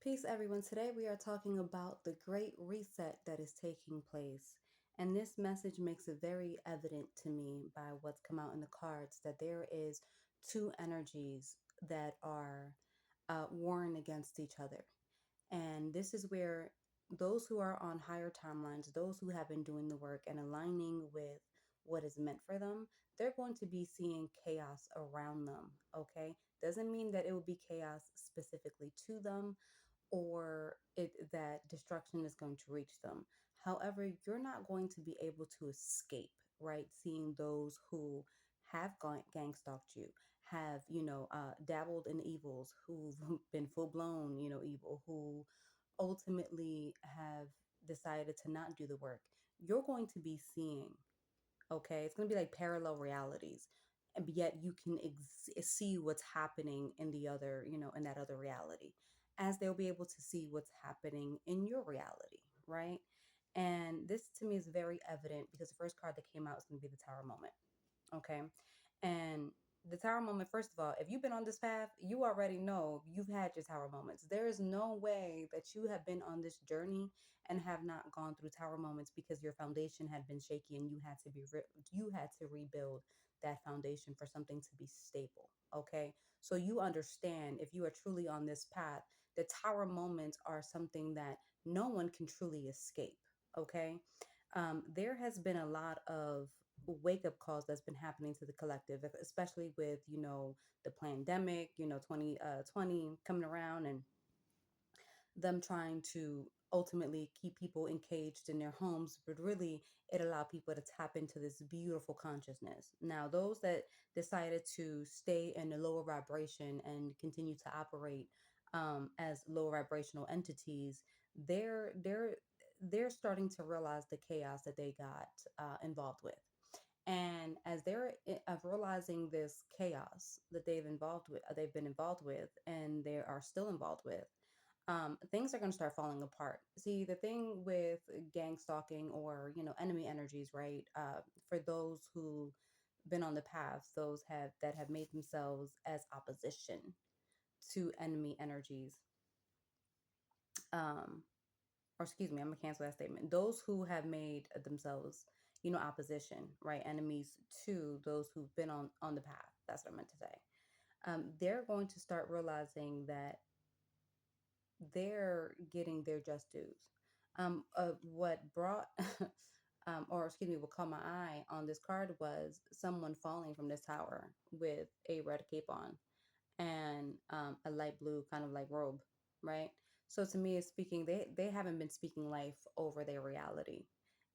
Peace, everyone. Today we are talking about the great reset that is taking place. And this message makes it very evident to me by what's come out in the cards that there is two energies that are warring against each other. And this is where those who are on higher timelines, those who have been doing the work and aligning with what is meant for them, they're going to be seeing chaos around them. Okay. Doesn't mean that it will be chaos specifically to them, or that destruction is going to reach them. However, you're not going to be able to escape, right? Seeing those who have gang stalked you, have, dabbled in evils, who've been full blown, evil, who ultimately have decided to not do the work. You're going to be seeing, okay? It's going to be like parallel realities. And yet you can see what's happening in the other, in that other reality, as they'll be able to see what's happening in your reality, right? And this to me is very evident because the first card that came out is going to be the Tower moment. Okay. And the tower moment, first of all, if you've been on this path, you already know you've had your tower moments. There is no way that you have been on this journey and have not gone through tower moments because your foundation had been shaky and you had to rebuild that foundation for something to be stable. Okay. So you understand, if you are truly on this path, the tower moments are something that no one can truly escape. Okay. There has been a lot of wake up calls that's been happening to the collective, especially with, the pandemic, 2020 coming around, and them trying to ultimately keep people encaged in their homes, but really it allowed people to tap into this beautiful consciousness. Now, those that decided to stay in a lower vibration and continue to operate as lower vibrational entities, they're they're they're starting to realize the chaos that they got involved with. And as realizing this chaos that they've been involved with, and they are still involved with, things are going to start falling apart. See, the thing with gang stalking, or enemy energies, right? For those who been on the path, those have made themselves as opposition to enemy energies. Um, or excuse me, I'm gonna cancel that statement. Those who have made themselves, opposition, right? Enemies to those who've been on the path. That's what I meant to say. They're going to start realizing that they're getting their just dues. What brought, or excuse me, what caught my eye on this card was someone falling from this tower with a red cape on and a light blue kind of like robe, right? So to me, it's speaking, they haven't been speaking life over their reality.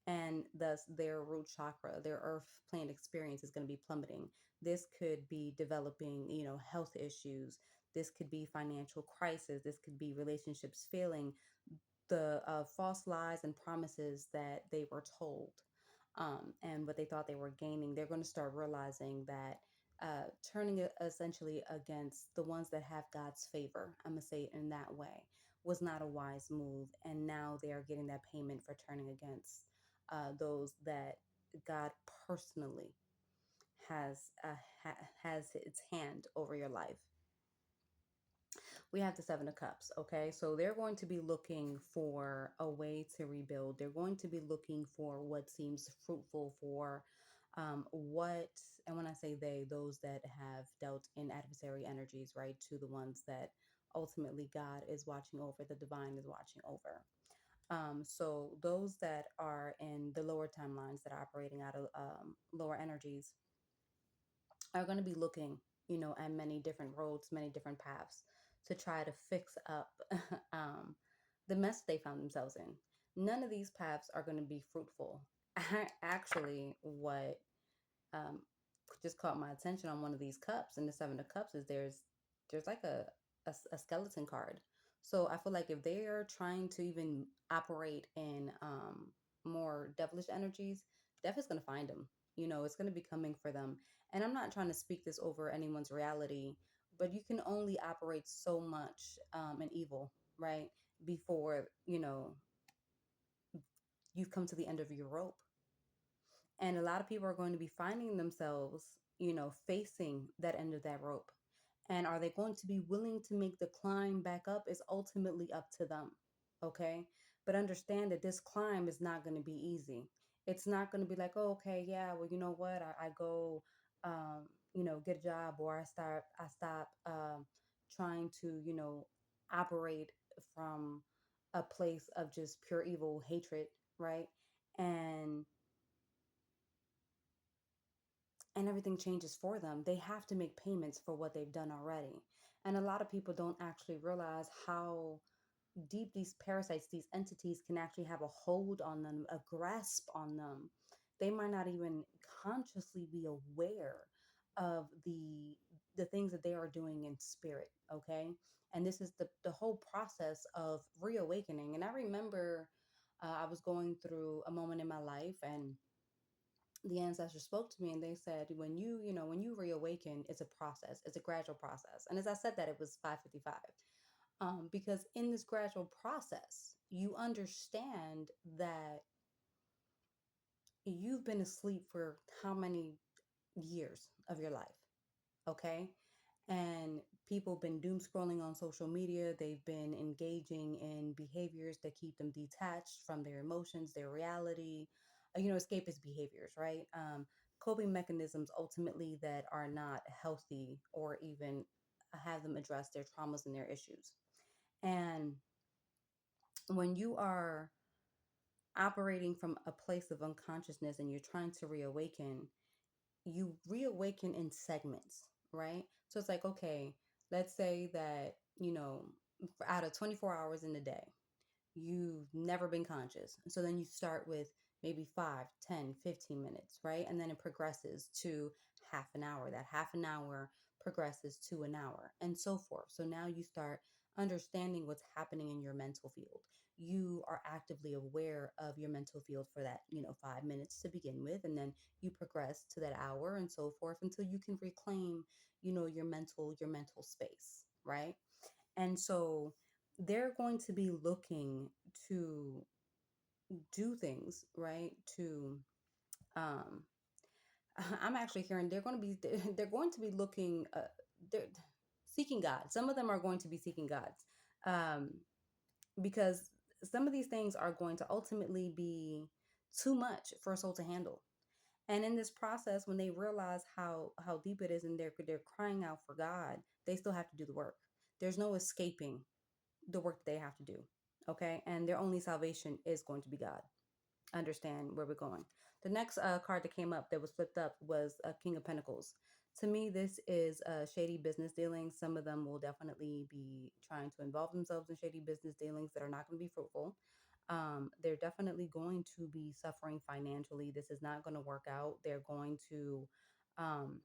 And thus their root chakra, their earth plane experience is going to be plummeting. This could be developing, health issues. This could be financial crisis. This could be relationships failing, the false lies and promises that they were told, and what they thought they were gaining. They're going to start realizing that turning it essentially against the ones that have God's favor, I'm going to say it in that way, was not a wise move. And now they are getting that payment for turning against those that God personally has has its hand over your life. We have the Seven of Cups. Okay, so they're going to be looking for a way to rebuild. They're going to be looking for what seems fruitful, for what, and when I say they, those that have dealt in adversary energies, right, to the ones that ultimately God is watching over, the divine is watching over. So those that are in the lower timelines, that are operating out of lower energies, are going to be looking, at many different roads, many different paths to try to fix up the mess they found themselves in. None of these paths are going to be fruitful. Actually, what um, just caught my attention on one of these cups, and the Seven of Cups, is there's like a skeleton card. So I feel like if they are trying to even operate in more devilish energies, death is going to find them. It's going to be coming for them. And I'm not trying to speak this over anyone's reality, but you can only operate so much in evil, right? Before, you've come to the end of your rope. And a lot of people are going to be finding themselves, facing that end of that rope. And are they going to be willing to make the climb back up is ultimately up to them. Okay. But understand that this climb is not going to be easy. It's not going to be like, oh, okay, yeah, well, you know what? I go, get a job, or I stop trying to, operate from a place of just pure evil hatred, right? And and everything changes for them. They have to make payments for what they've done already. And a lot of people don't actually realize how deep these parasites, these entities can actually have a hold on them, a grasp on them. They might not even consciously be aware of the things that they are doing in spirit, okay? And this is the whole process of reawakening. And I remember I was going through a moment in my life, and the ancestors spoke to me and they said, when you reawaken, it's a process, it's a gradual process. And as I said that, it was 5:55. Because in this gradual process, you understand that you've been asleep for how many years of your life, okay? And people have been doom scrolling on social media. They've been engaging in behaviors that keep them detached from their emotions, their reality, escapist behaviors, right? Coping mechanisms ultimately that are not healthy, or even have them address their traumas and their issues. And when you are operating from a place of unconsciousness and you're trying to reawaken, you reawaken in segments, right? So it's like, okay, let's say that, out of 24 hours in a day, you've never been conscious. So then you start with maybe 5, 10, 15 minutes, right? And then it progresses to half an hour. That half an hour progresses to an hour, and so forth. So now you start understanding what's happening in your mental field. You are actively aware of your mental field for that, 5 minutes to begin with. And then you progress to that hour, and so forth, until you can reclaim, your mental space, right? And so they're going to be looking to do things, right? To um I'm actually hearing they're going to be looking they're seeking God. Some of them are going to be seeking God. Um because some of these things are going to ultimately be too much for a soul to handle. And in this process, when they realize how deep it is, and they're crying out for God, they still have to do the work. There's no escaping the work that they have to do. Okay. And their only salvation is going to be God. Understand where we're going. The next card that came up that was flipped up was King of Pentacles. To me, this is shady business dealings. Some of them will definitely be trying to involve themselves in shady business dealings that are not going to be fruitful. They're definitely going to be suffering financially. This is not going to work out. They're going to, um,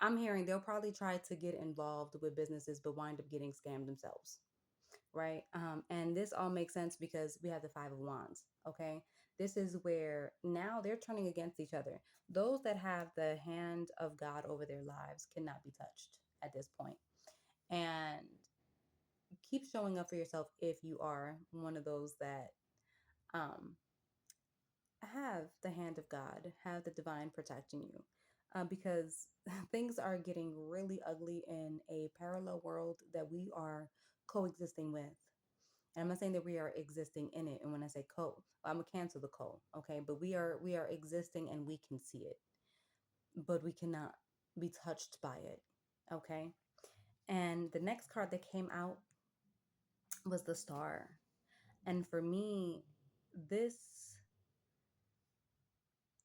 I'm hearing they'll probably try to get involved with businesses, but wind up getting scammed themselves, right? And this all makes sense because we have the Five of Wands. Okay, this is where now they're turning against each other. Those that have the hand of God over their lives cannot be touched at this point. And keep showing up for yourself if you are one of those that um, have the hand of God, have the divine protecting you. Because things are getting really ugly in a parallel world that we are coexisting with. And I'm not saying that we are existing in it. And when I say co, I'm gonna cancel the co, okay? But we are existing, and we can see it, but we cannot be touched by it, okay? And the next card that came out was the Star. And for me, this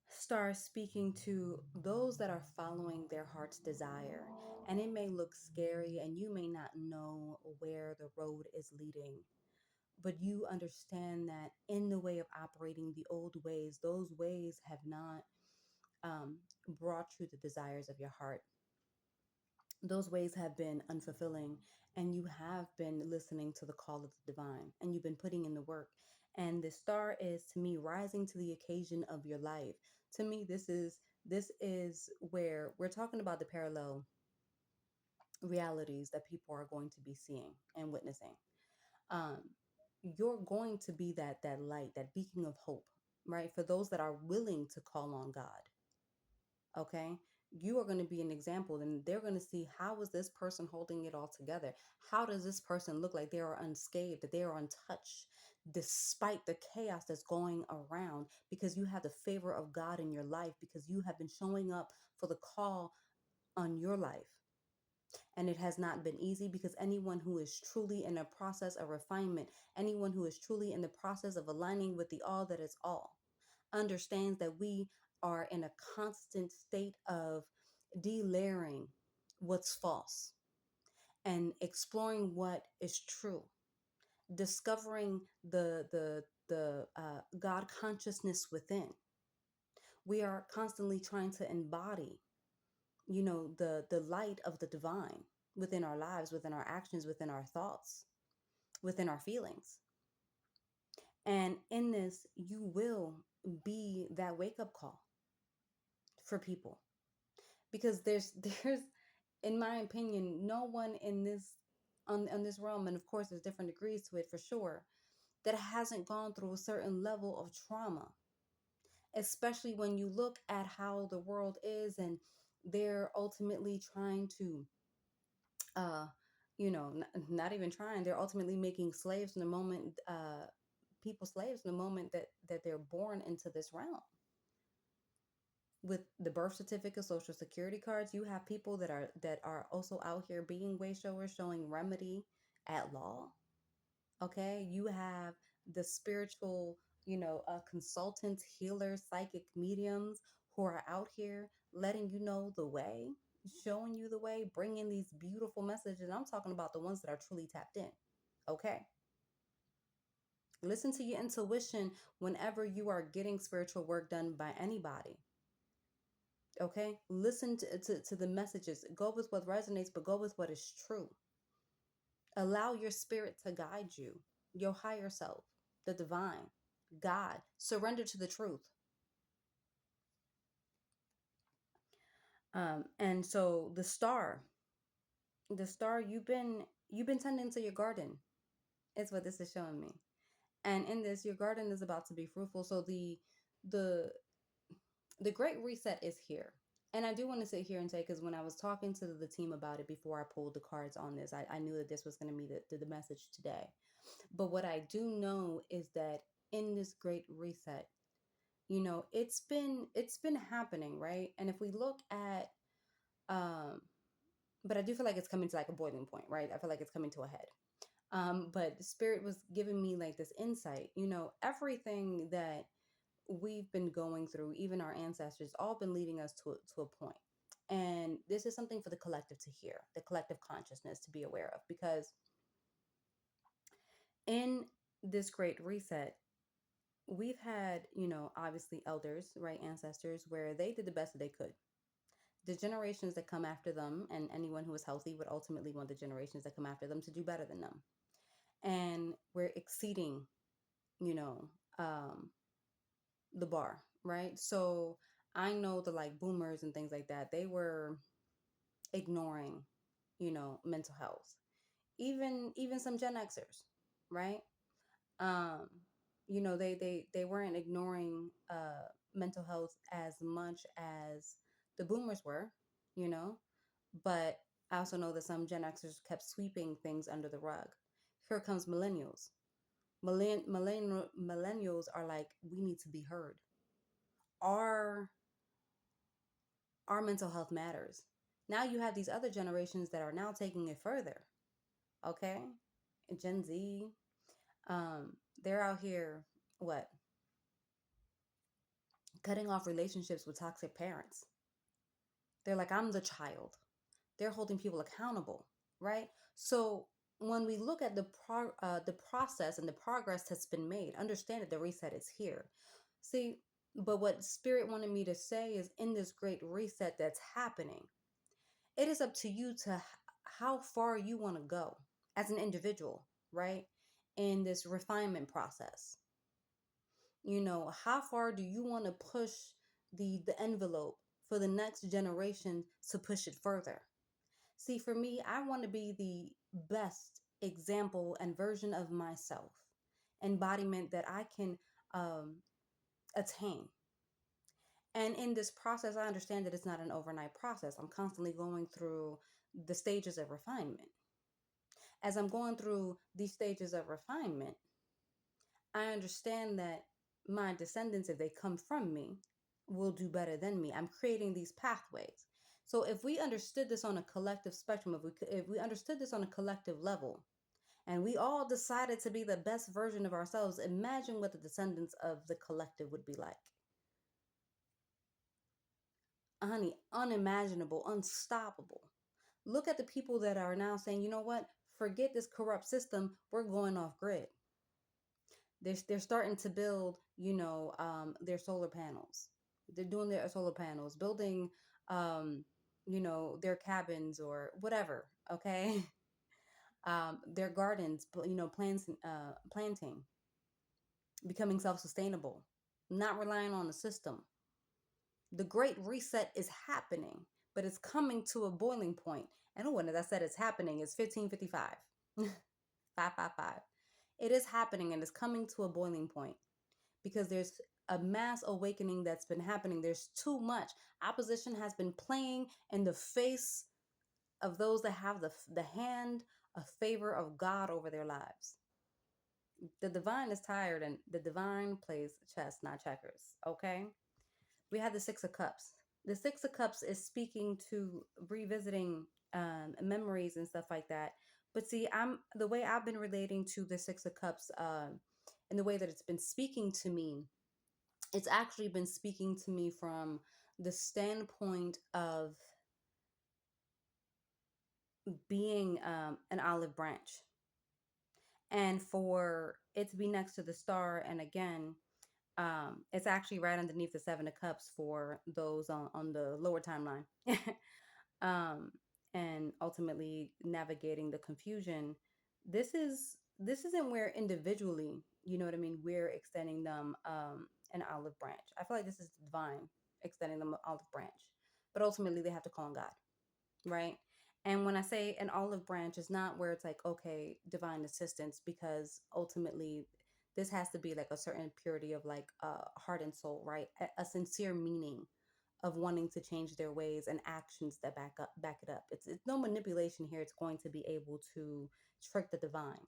star is speaking to those that are following their heart's desire. And it may look scary, and you may not know where the road is leading, but you understand that in the way of operating the old ways, those ways have not brought you the desires of your heart. Those ways have been unfulfilling, and you have been listening to the call of the divine, and you've been putting in the work. And the star is, to me, rising to the occasion of your life. To me, this is where we're talking about the parallel realities that people are going to be seeing and witnessing. um, you're going to be that light, that beacon of hope, right? For those that are willing to call on God. Okay. you are going to be an example, and they're going to see, how is this person holding it all together? How does this person look like they are unscathed, that they are untouched despite the chaos that's going around, because you have the favor of God in your life, because you have been showing up for the call on your life. And it has not been easy, because anyone who is truly in a process of refinement, anyone who is truly in the process of aligning with the all that is all, understands that we are in a constant state of delayering what's false and exploring what is true, discovering the God consciousness within. We are constantly trying to embody, the light of the divine within our lives, within our actions, within our thoughts, within our feelings. And in this, you will be that wake up call for people, because there's in my opinion no one in this on this realm, and of course there's different degrees to it for sure, that hasn't gone through a certain level of trauma, especially when you look at how the world is, and they're ultimately trying to uh not even trying, they're ultimately making slaves in the moment, people slaves in the moment that they're born into this realm. With the birth certificate, social security cards, you have people that are also out here being way showers, showing remedy at law. Okay, you have the spiritual, consultants, healers, psychic mediums, who are out here letting you know the way, showing you the way, bringing these beautiful messages. I'm talking about the ones that are truly tapped in. Okay, listen to your intuition whenever you are getting spiritual work done by anybody. Okay, listen to the messages, go with what resonates, but go with what is true. Allow your spirit to guide you, your higher self, the divine, God. Surrender to the truth. And so the star, you've been tending to your garden, is what this is showing me. And in this, your garden is about to be fruitful. So the the great reset is here. And I do want to sit here and say, because when I was talking to the team about it before I pulled the cards on this, I knew that this was going to be the message today. But what I do know is that in this great reset, it's been happening, right? And if we look at, um but I do feel like it's coming to like a boiling point, right? I feel like it's coming to a head. But spirit was giving me like this insight, everything that we've been going through, even our ancestors, all been leading us to a point. And this is something for the collective to hear, the collective consciousness to be aware of, because in this great reset, we've had, obviously elders, right? Ancestors, where they did the best that they could. The generations that come after them, and anyone who is healthy would ultimately want the generations that come after them to do better than them. And we're exceeding, you know, um, the bar, right? So I know the like boomers and things like that, they were ignoring, mental health. Even some Gen Xers, right? Um, they weren't ignoring mental health as much as the boomers were, you know. But I also know that some Gen Xers kept sweeping things under the rug. Here comes millennials. Millennials are like, we need to be heard. Our our mental health matters. Now you have these other generations that are now taking it further. Okay, Gen Z, they're out here, what, cutting off relationships with toxic parents. They're like, I'm the child. They're holding people accountable, right? So when we look at the process and the progress that's been made, understand that the reset is here. See, but what spirit wanted me to say is, in this great reset that's happening, it is up to you to how far you want to go as an individual, right? In this refinement process, how far do you want to push the envelope for the next generation to push it further? See, for me, I want to be the best example and version of myself, embodiment that I can um, attain. And in this process, I understand that it's not an overnight process. I'm constantly going through the stages of refinement. As I'm going through these stages of refinement, I understand that my descendants, if they come from me, will do better than me. I'm creating these pathways. So if we understood this on a collective spectrum, if we understood this on a collective level, and we all decided to be the best version of ourselves, imagine what the descendants of the collective would be like. Honey, unimaginable, unstoppable. Look at the people that are now saying, you know what? Forget this corrupt system. We're going off grid. They're starting to build, their solar panels. They're doing their solar panels, building, um, their cabins or whatever. Okay, their gardens, plants, planting, becoming self-sustainable, not relying on the system. The great reset is happening, but it's coming to a boiling point. And when I said it's happening, it's 1555. 555. It is happening and it's coming to a boiling point because there's a mass awakening that's been happening. There's too much. Opposition has been playing in the face of those that have the hand of favor of God over their lives. The divine is tired and the divine plays chess, not checkers. Okay? We had the Six of Cups. The Six of Cups is speaking to revisiting memories and stuff like that. But see, I'm the way I've been relating to the Six of Cups, and the way that it's been speaking to me. It's actually been speaking to me from the standpoint of being an olive branch, and for it to be next to the star, and again, it's actually right underneath the Seven of Cups for those on the lower timeline. um, and ultimately navigating the confusion. This isn't where individually, you know what I mean, we're extending them an olive branch. I feel like this is divine extending them an olive branch, but ultimately they have to call on God, right? And when I say an olive branch, is not where it's like, okay, divine assistance, because ultimately this has to be like a certain purity of like heart and soul, right? A sincere meaning of wanting to change their ways and actions that back it up. It's no manipulation here. It's going to be able to trick the divine.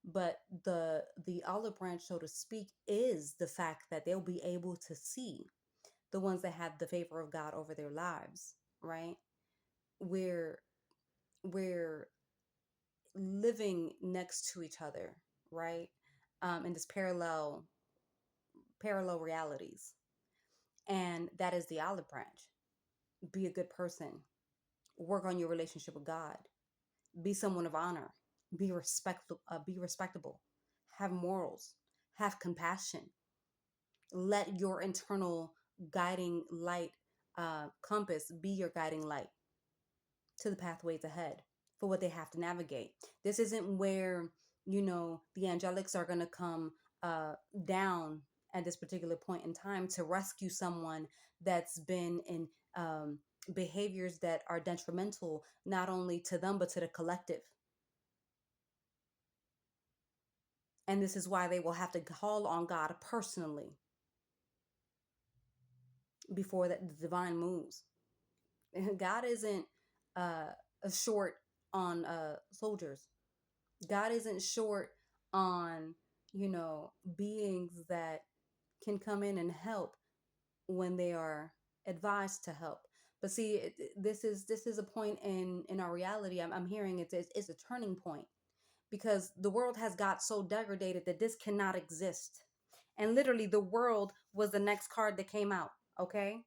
But the olive branch, so to speak, is the fact that they'll be able to see the ones that have the favor of God over their lives, right? We're we're living next to each other, right? In this parallel realities. And that is the olive branch. Be a good person, work on your relationship with God, be someone of honor, be respectable, have morals, have compassion. Let your internal guiding light compass be your guiding light to the pathways ahead for what they have to navigate. This isn't where, the angelics are going to come down at this particular point in time to rescue someone that's been in behaviors that are detrimental not only to them but to the collective. And this is why they will have to call on God personally before that the divine moves. God isn't uh, short on soldiers. God isn't short on, beings that can come in and help when they are advised to help. But see, this is a point in our reality. I'm hearing it's a turning point because the world has got so degraded that this cannot exist. And literally, the world was the next card that came out. Okay.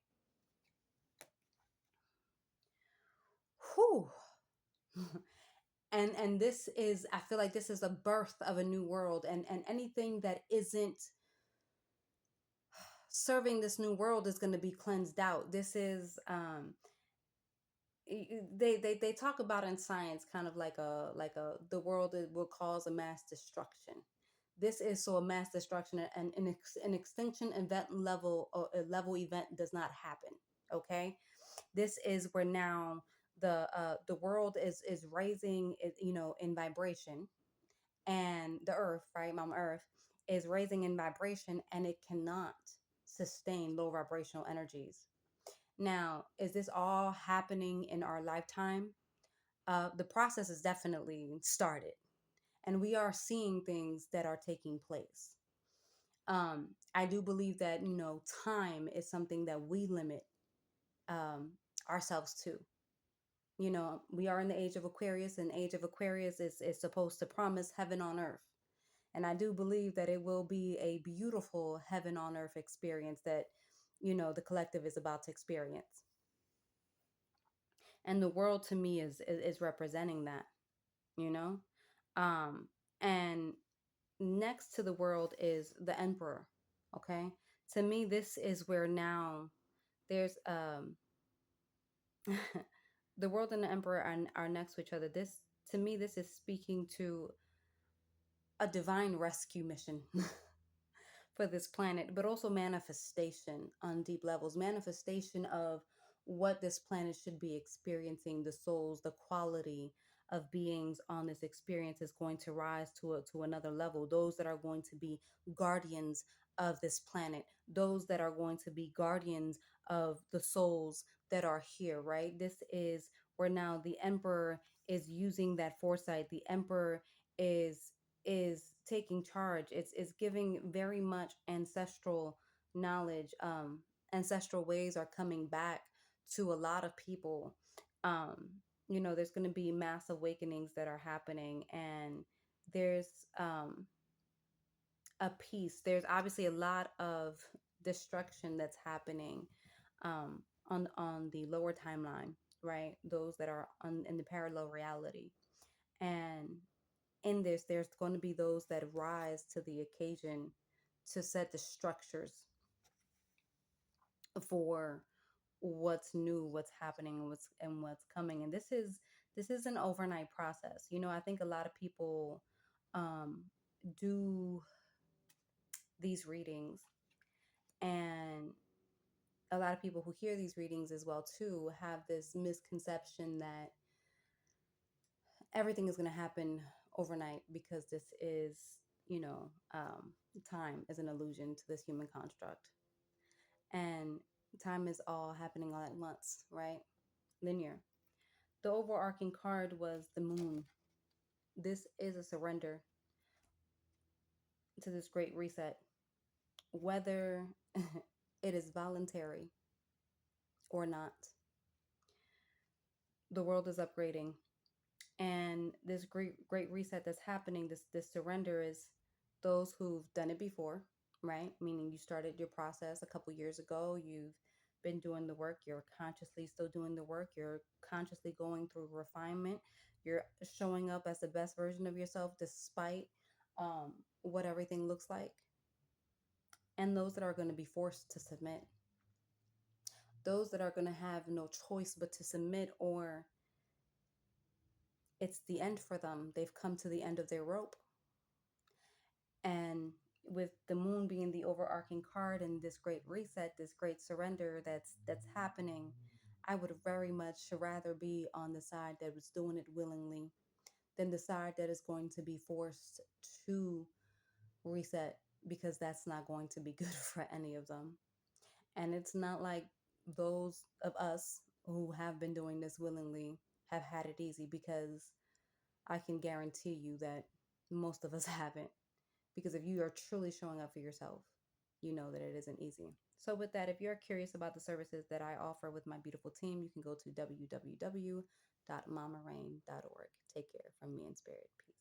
Whew. And this is, I feel like this is a birth of a new world, and anything that isn't serving this new world is going to be cleansed out. This is they talk about in science kind of like a the world will cause a mass destruction. This is so a mass destruction and an extinction event level or a level event does not happen. Okay, this is where now the world is raising in vibration, and the earth, right, mama earth, is raising in vibration, and it cannot sustain low vibrational energies. Now, is this all happening in our lifetime? The process is definitely started, and we are seeing things that are taking place. I do believe that, time is something that we limit um, ourselves to. We are in the age of Aquarius, and age of Aquarius is supposed to promise heaven on earth. And I do believe that it will be a beautiful heaven on earth experience that, the collective is about to experience. And the world to me is representing that, you know? Um, and next to the world is the emperor. Okay. To me, this is where now there's the world and the emperor are next to each other. This, to me, this is speaking to a divine rescue mission for this planet, but also manifestation on deep levels, manifestation of what this planet should be experiencing, the souls, the quality of beings on this experience is going to rise to another level. Those that are going to be guardians of this planet, those that are going to be guardians of the souls that are here, right? This is where now the emperor is using that foresight. The emperor is taking charge. It's giving very much ancestral knowledge. Ancestral ways are coming back to a lot of people. There's going to be mass awakenings that are happening, and there's a peace. There's obviously a lot of destruction that's happening on the lower timeline, right? Those that are in the parallel reality, and in this, there's going to be those that rise to the occasion to set the structures for what's new, what's happening, and what's coming. And this is an overnight process. I think a lot of people um, do these readings, and a lot of people who hear these readings as well too have this misconception that everything is going to happen overnight because this is, you know, um, time is an illusion to this human construct. And time is all happening all at once, right? Linear. The overarching card was the moon. This is a surrender to this great reset, whether it is voluntary or not. The world is upgrading, and this great reset that's happening, this surrender, is those who've done it before, right? Meaning you started your process a couple years ago, you've been doing the work, you're consciously still doing the work, you're consciously going through refinement, you're showing up as the best version of yourself despite what everything looks like. And those that are going to be forced to submit, those that are going to have no choice but to submit, or it's the end for them, they've come to the end of their rope. And with the moon being the overarching card and this great reset, this great surrender that's happening, I would very much rather be on the side that was doing it willingly than the side that is going to be forced to reset, because that's not going to be good for any of them. And it's not like those of us who have been doing this willingly have had it easy, because I can guarantee you that most of us haven't. Because if you are truly showing up for yourself, you know that it isn't easy. So, with that, if you're curious about the services that I offer with my beautiful team, you can go to www.mamarain.org. Take care from me in spirit. Peace.